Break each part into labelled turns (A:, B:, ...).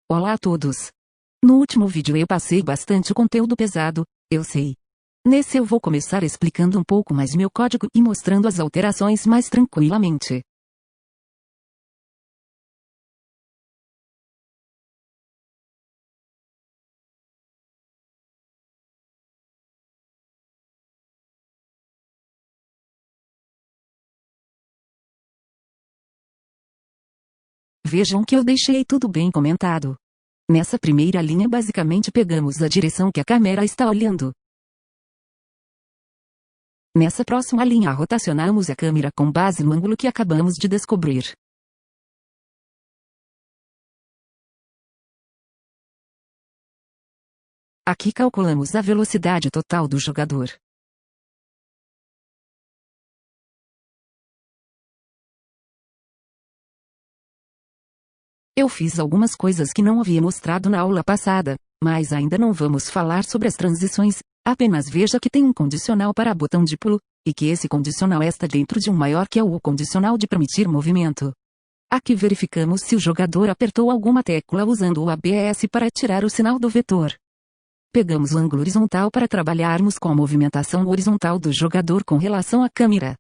A: Olá a todos! No último vídeo eu passei bastante conteúdo pesado, eu sei. Nesse eu vou começar explicando um pouco mais meu código e mostrando as alterações mais tranquilamente. Vejam que eu deixei tudo bem comentado. Nessa primeira linha basicamente pegamos a direção que a câmera está olhando. Nessa próxima linha rotacionamos a câmera com base no ângulo que acabamos de descobrir. Aqui calculamos a velocidade total do jogador. Eu fiz algumas coisas que não havia mostrado na aula passada, mas ainda não vamos falar sobre as transições, apenas veja que tem um condicional para botão de pulo, e que esse condicional está dentro de um maior que é o condicional de permitir movimento. Aqui verificamos se o jogador apertou alguma tecla usando o ABS para tirar o sinal do vetor. Pegamos o ângulo horizontal para trabalharmos com a movimentação horizontal do jogador com relação à câmera.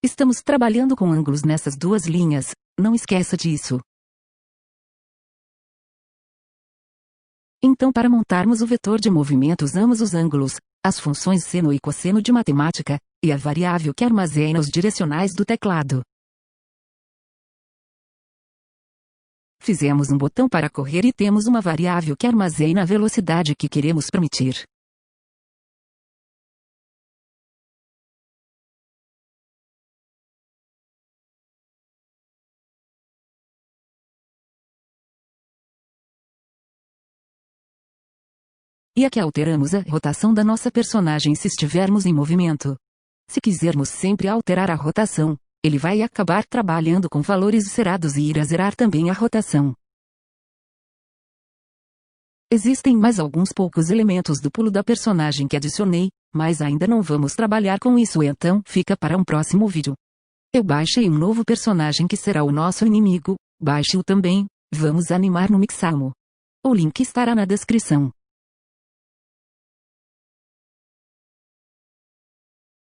A: Estamos trabalhando com ângulos nessas duas linhas, não esqueça disso. Então para montarmos o vetor de movimento usamos os ângulos, as funções seno e cosseno de matemática, e a variável que armazena os direcionais do teclado. Fizemos um botão para correr e temos uma variável que armazena a velocidade que queremos permitir. E aqui alteramos a rotação da nossa personagem se estivermos em movimento. Se quisermos sempre alterar a rotação, ele vai acabar trabalhando com valores zerados e irá zerar também a rotação. Existem mais alguns poucos elementos do pulo da personagem que adicionei, mas ainda não vamos trabalhar com isso, então fica para um próximo vídeo. Eu baixei um novo personagem que será o nosso inimigo, baixe-o também, vamos animar no Mixamo. O link estará na descrição.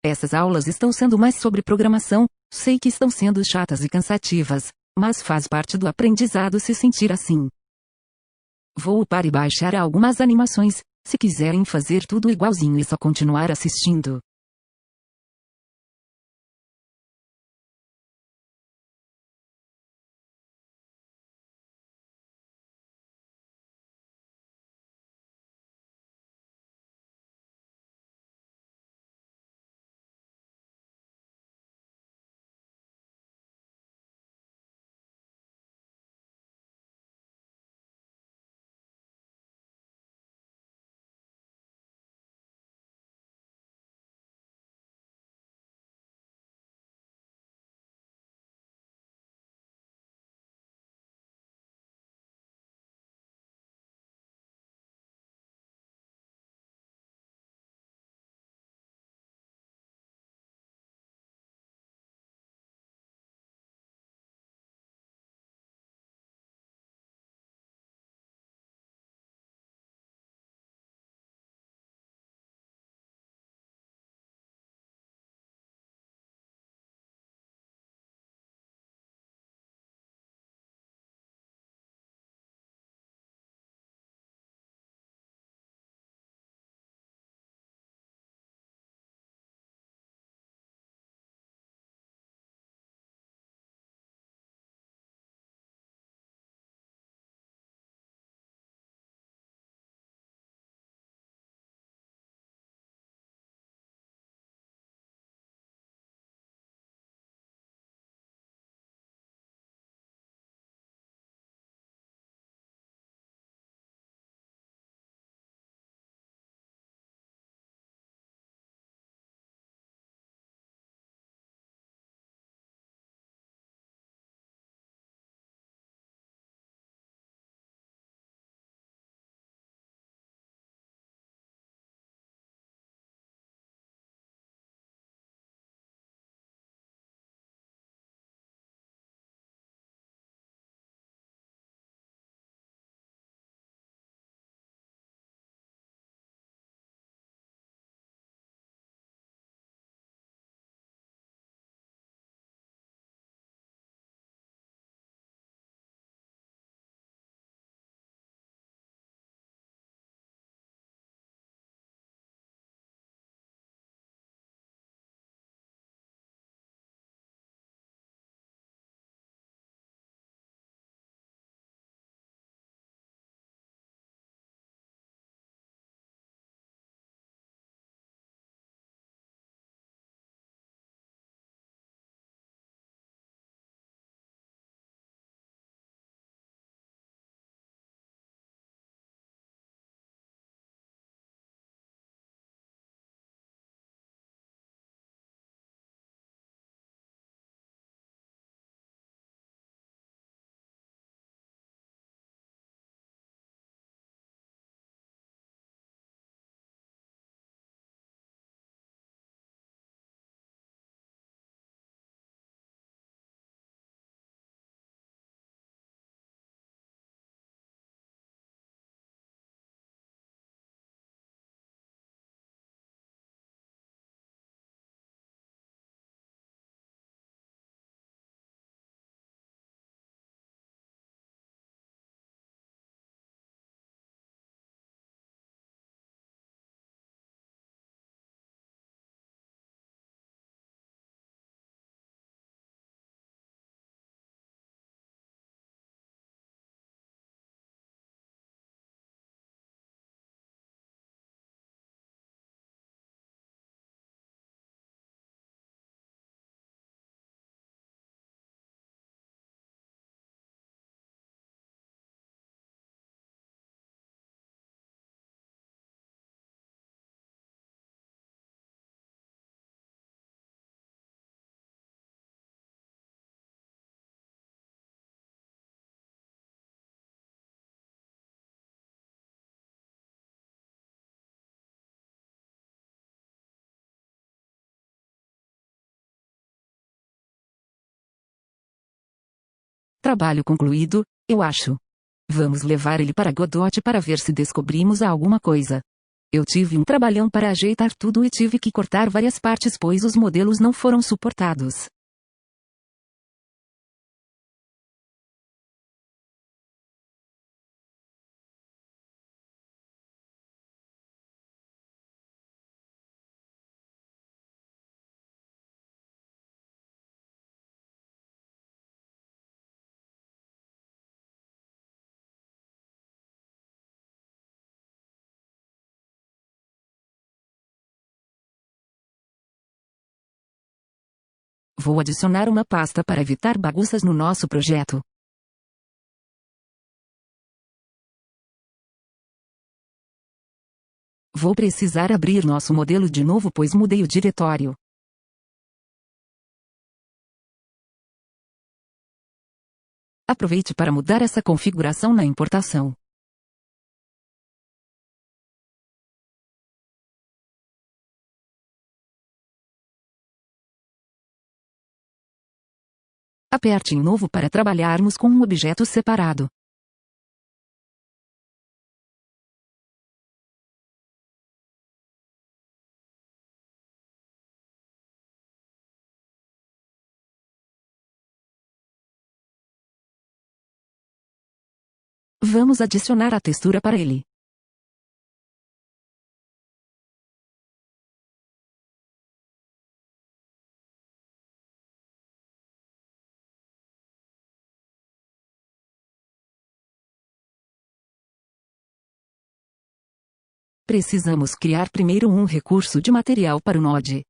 A: Essas aulas estão sendo mais sobre programação, sei que estão sendo chatas e cansativas, mas faz parte do aprendizado se sentir assim. Vou upar e baixar algumas animações, se quiserem fazer tudo igualzinho e só continuar assistindo. Trabalho concluído, eu acho. Vamos levar ele para Godot para ver se descobrimos alguma coisa. Eu tive um trabalhão para ajeitar tudo e tive que cortar várias partes pois os modelos não foram suportados. Vou adicionar uma pasta para evitar bagunças no nosso projeto. Vou precisar abrir nosso modelo de novo pois mudei o diretório. Aproveite para mudar essa configuração na importação. Aperte em novo para trabalharmos com um objeto separado. Vamos adicionar a textura para ele. Precisamos criar primeiro um recurso de material para o Node.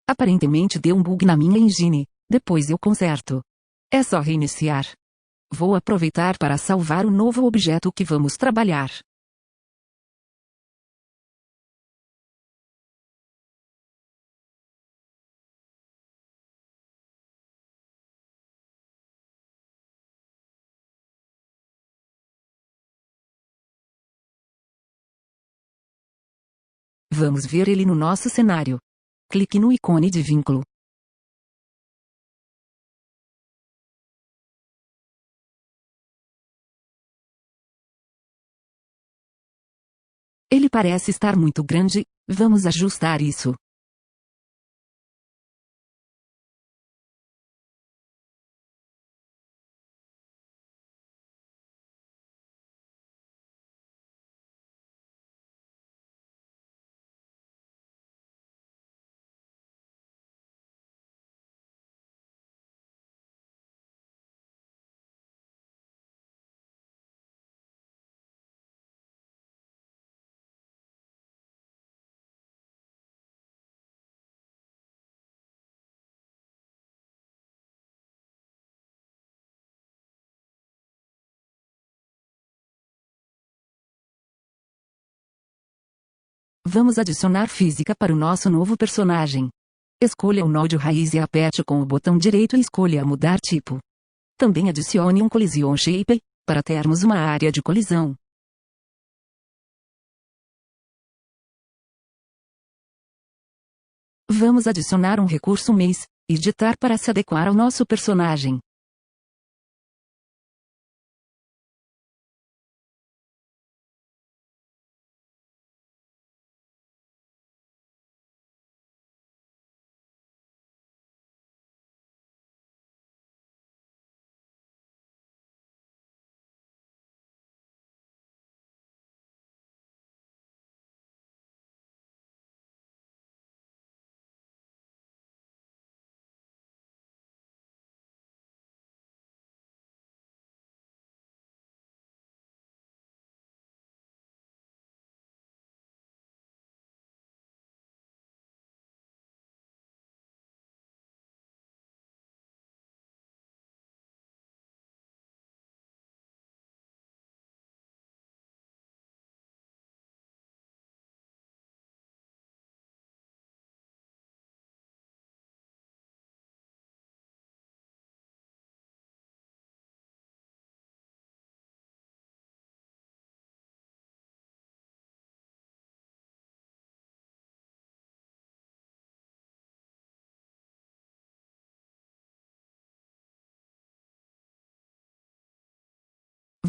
A: Aparentemente deu um bug na minha engine, depois eu conserto. É só reiniciar. Vou aproveitar para salvar o novo objeto que vamos trabalhar. Vamos ver ele no nosso cenário. Clique no ícone de vínculo. Ele parece estar muito grande, vamos ajustar isso. Vamos adicionar física para o nosso novo personagem. Escolha o Node raiz e aperte com o botão direito e escolha mudar tipo. Também adicione um Collision Shape, para termos uma área de colisão. Vamos adicionar um recurso mês, editar para se adequar ao nosso personagem.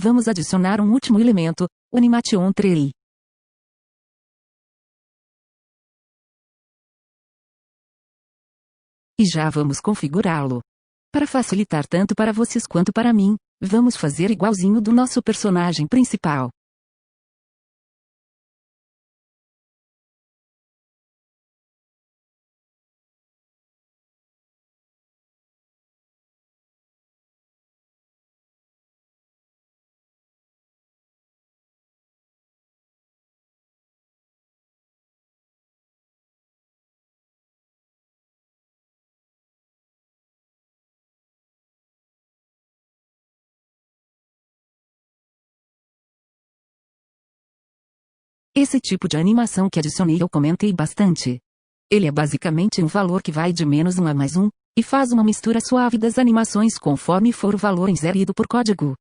A: Vamos adicionar um último elemento, o Animation Tree. E já vamos configurá-lo. Para facilitar tanto para vocês quanto para mim, vamos fazer igualzinho do nosso personagem principal. Esse tipo de animação que adicionei eu comentei bastante. Ele é basicamente um valor que vai de -1 a +1, e faz uma mistura suave das animações conforme for o valor inserido por código.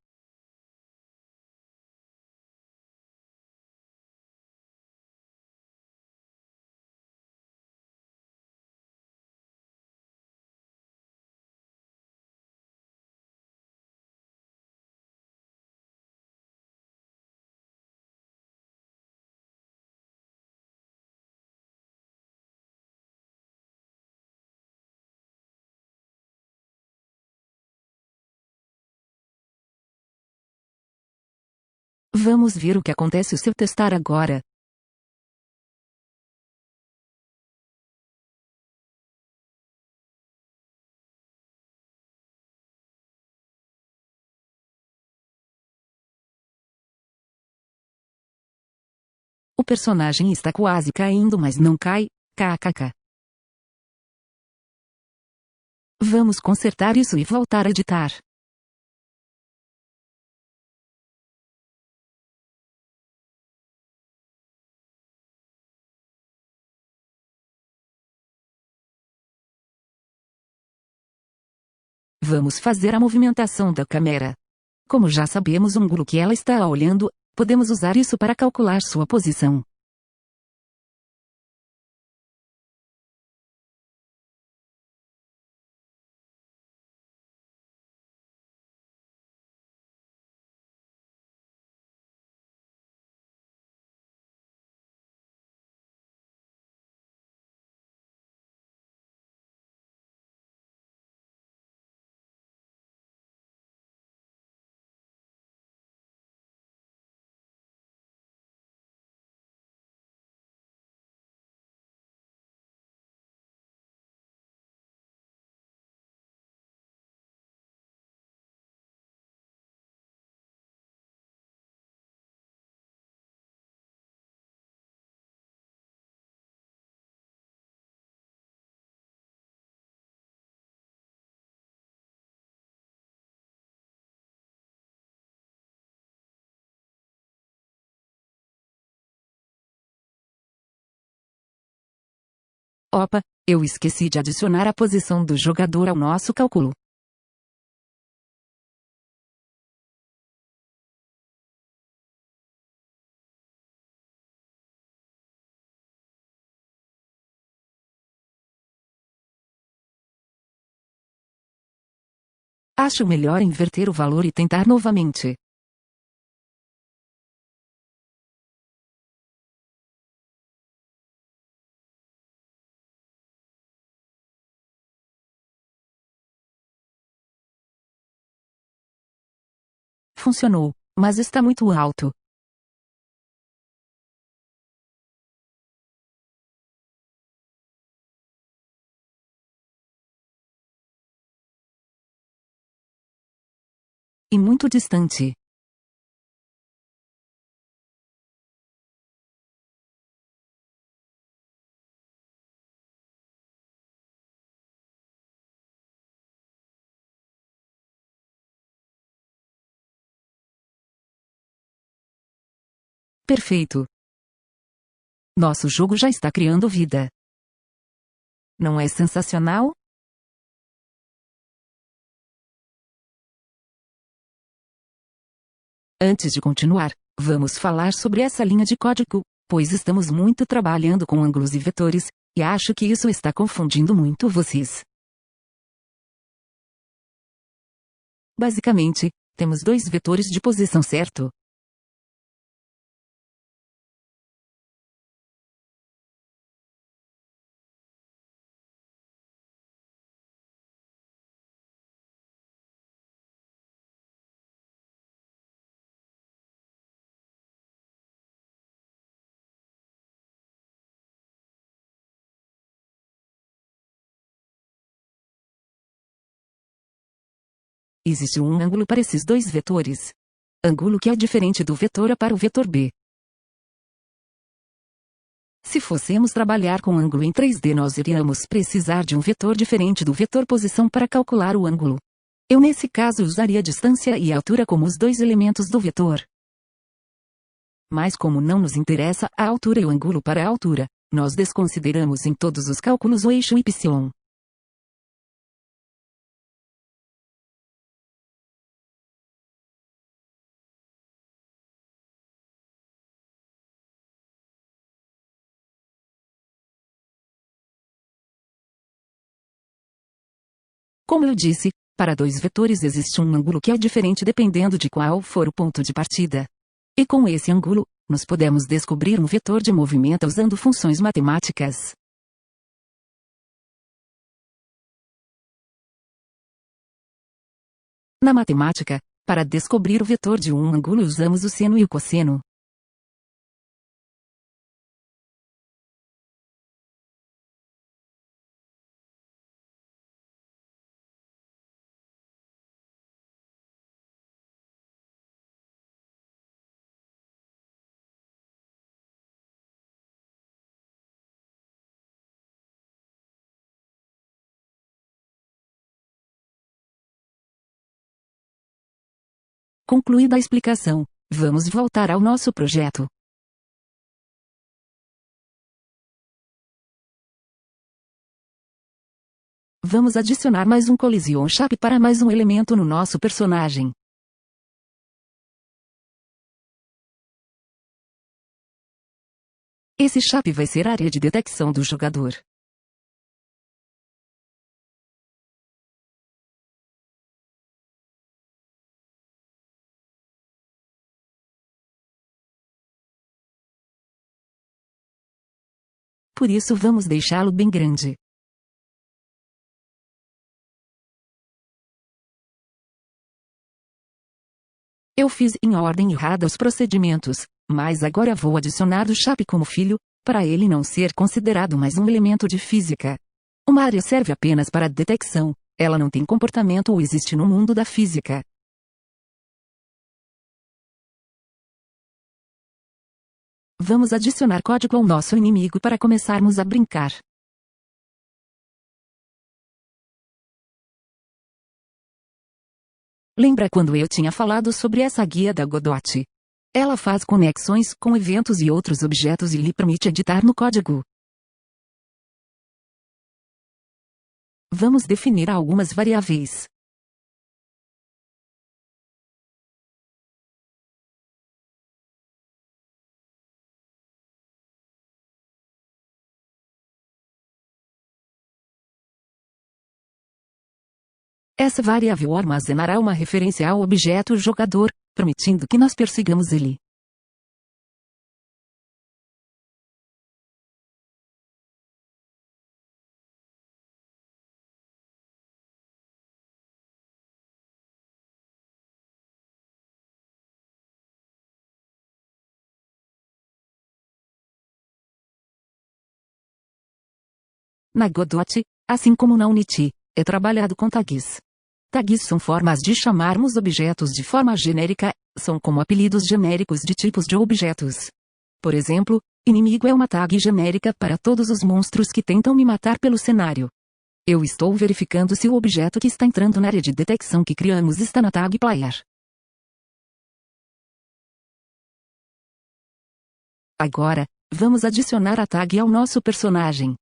A: Vamos ver o que acontece se eu testar agora. O personagem está quase caindo, mas não cai, kkk. Vamos consertar isso e voltar a editar. Vamos fazer a movimentação da câmera. Como já sabemos o ângulo que ela está olhando, podemos usar isso para calcular sua posição. Opa, eu esqueci de adicionar a posição do jogador ao nosso cálculo. Acho melhor inverter o valor e tentar novamente. Funcionou, mas está muito alto. E muito distante. Perfeito. Nosso jogo já está criando vida. Não é sensacional? Antes de continuar, vamos falar sobre essa linha de código, pois estamos muito trabalhando com ângulos e vetores, e acho que isso está confundindo muito vocês. Basicamente, Temos dois vetores de posição, certo? Existe um ângulo para esses dois vetores. Ângulo que é diferente do vetor A para o vetor B. Se fôssemos trabalhar com ângulo em 3D, nós iríamos precisar de um vetor diferente do vetor posição para calcular o ângulo. Eu nesse caso usaria a distância e a altura como os dois elementos do vetor. Mas como não nos interessa a altura e o ângulo para a altura, nós desconsideramos em todos os cálculos o eixo y. Como eu disse, para dois vetores existe um ângulo que é diferente dependendo de qual for o ponto de partida. E com esse ângulo, nós podemos descobrir um vetor de movimento usando funções matemáticas. Na matemática, para descobrir o vetor de um ângulo usamos o seno e o cosseno. Concluída a explicação, vamos voltar ao nosso projeto. Vamos adicionar mais um collision shape para mais um elemento no nosso personagem. Esse shape vai ser a área de detecção do jogador. Por isso vamos deixá-lo bem grande. Eu fiz em ordem errada os procedimentos, mas agora vou adicionar o shape como filho, para ele não ser considerado mais um elemento de física. Uma área serve apenas para detecção, ela não tem comportamento ou existe no mundo da física. Vamos adicionar código ao nosso inimigo para começarmos a brincar. Lembra quando eu tinha falado sobre essa guia da Godot? Ela faz conexões com eventos e outros objetos e lhe permite editar no código. Vamos definir algumas variáveis. Essa variável armazenará uma referência ao objeto jogador, permitindo que nós persigamos ele. Na Godot, assim como na Unity, é trabalhado com tags. Tags são formas de chamarmos objetos de forma genérica, são como apelidos genéricos de tipos de objetos. Por exemplo, inimigo é uma tag genérica para todos os monstros que tentam me matar pelo cenário. Eu estou verificando se o objeto que está entrando na área de detecção que criamos está na tag player. Agora, vamos adicionar a tag ao nosso personagem.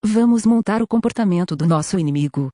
A: Vamos montar o comportamento do nosso inimigo.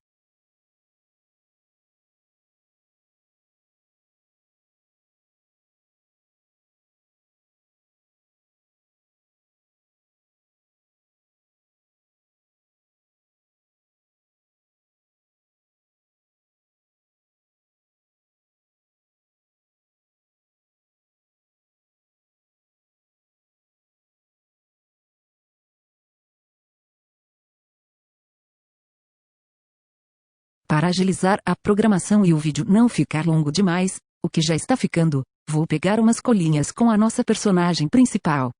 A: Para agilizar a programação e o vídeo não ficar longo demais, o que já está ficando, vou pegar umas colinhas com a nossa personagem principal.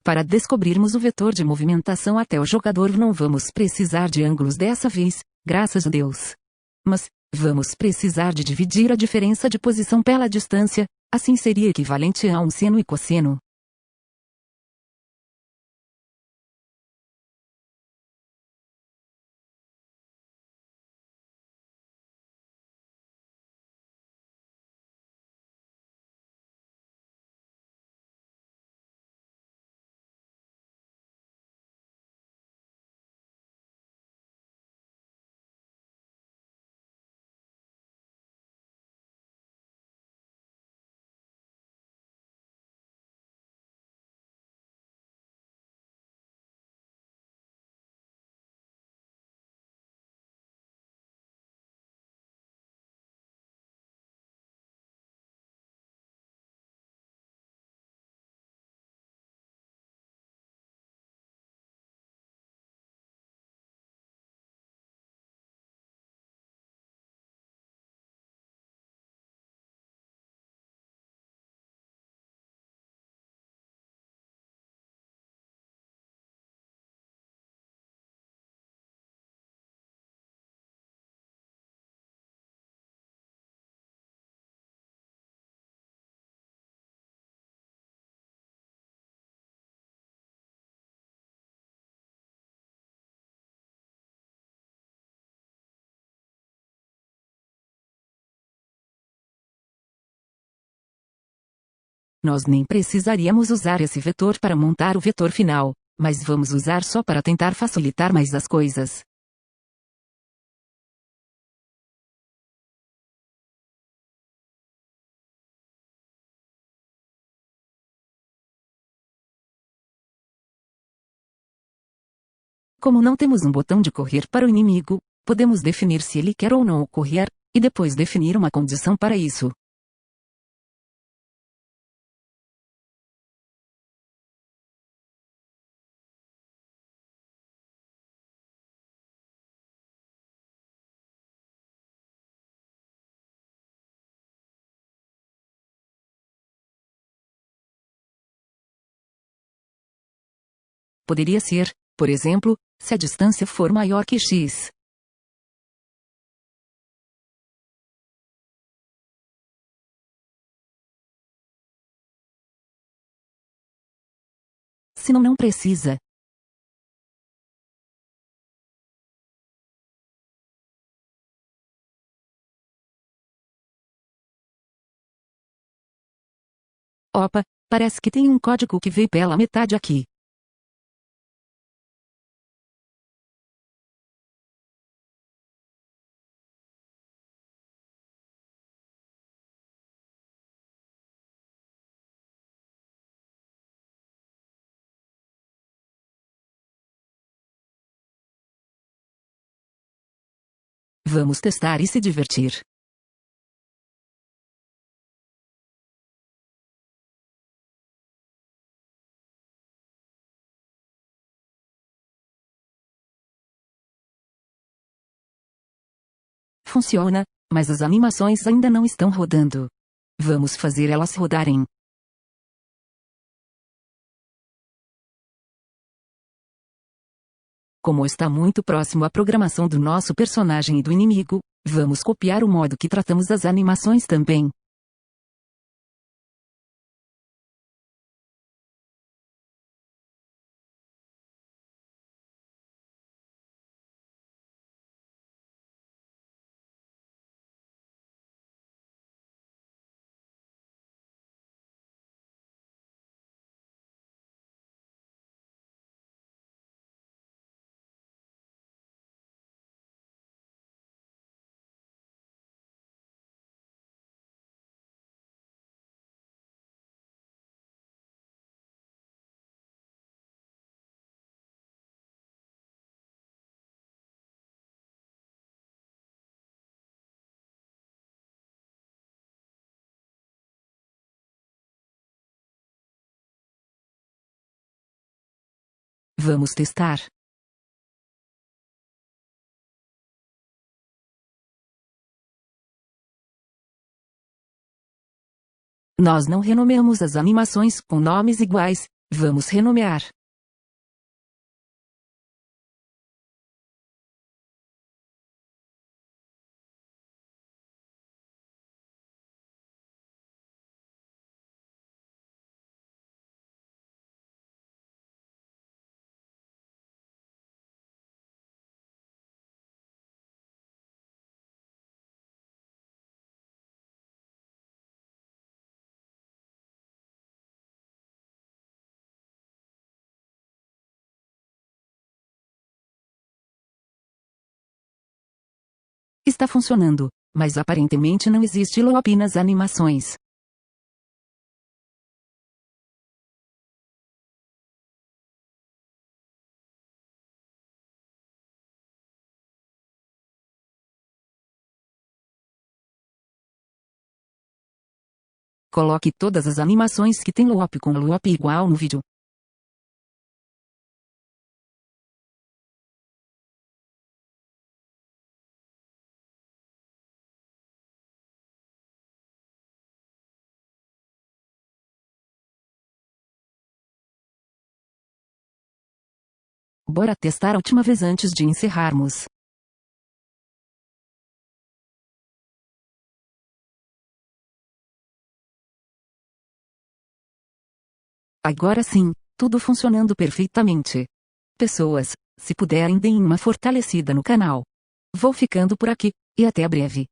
A: Para descobrirmos o vetor de movimentação até o jogador não vamos precisar de ângulos dessa vez, graças a Deus. Mas, vamos precisar de dividir a diferença de posição pela distância, assim seria equivalente a um seno e cosseno. Nós nem precisaríamos usar esse vetor para montar o vetor final, mas vamos usar só para tentar facilitar mais as coisas. Como não temos um botão de correr para o inimigo, podemos definir se ele quer ou não correr, e depois definir uma condição para isso. Poderia ser, por exemplo, se a distância for maior que x. Se não precisa. Opa, parece que tem um código que veio pela metade aqui. Vamos testar e se divertir. Funciona, mas as animações ainda não estão rodando. Vamos fazer elas rodarem. Como está muito próximo a programação do nosso personagem e do inimigo, vamos copiar o modo que tratamos das animações também. Vamos testar. Nós não renomeamos as animações com nomes iguais, vamos renomear. Está funcionando, mas aparentemente não existe loop nas animações. Coloque todas as animações que tem loop com loop igual no vídeo. Bora testar a última vez antes de encerrarmos. Agora sim, tudo funcionando perfeitamente. Pessoas, se puderem deem uma fortalecida no canal. Vou ficando por aqui, e até breve.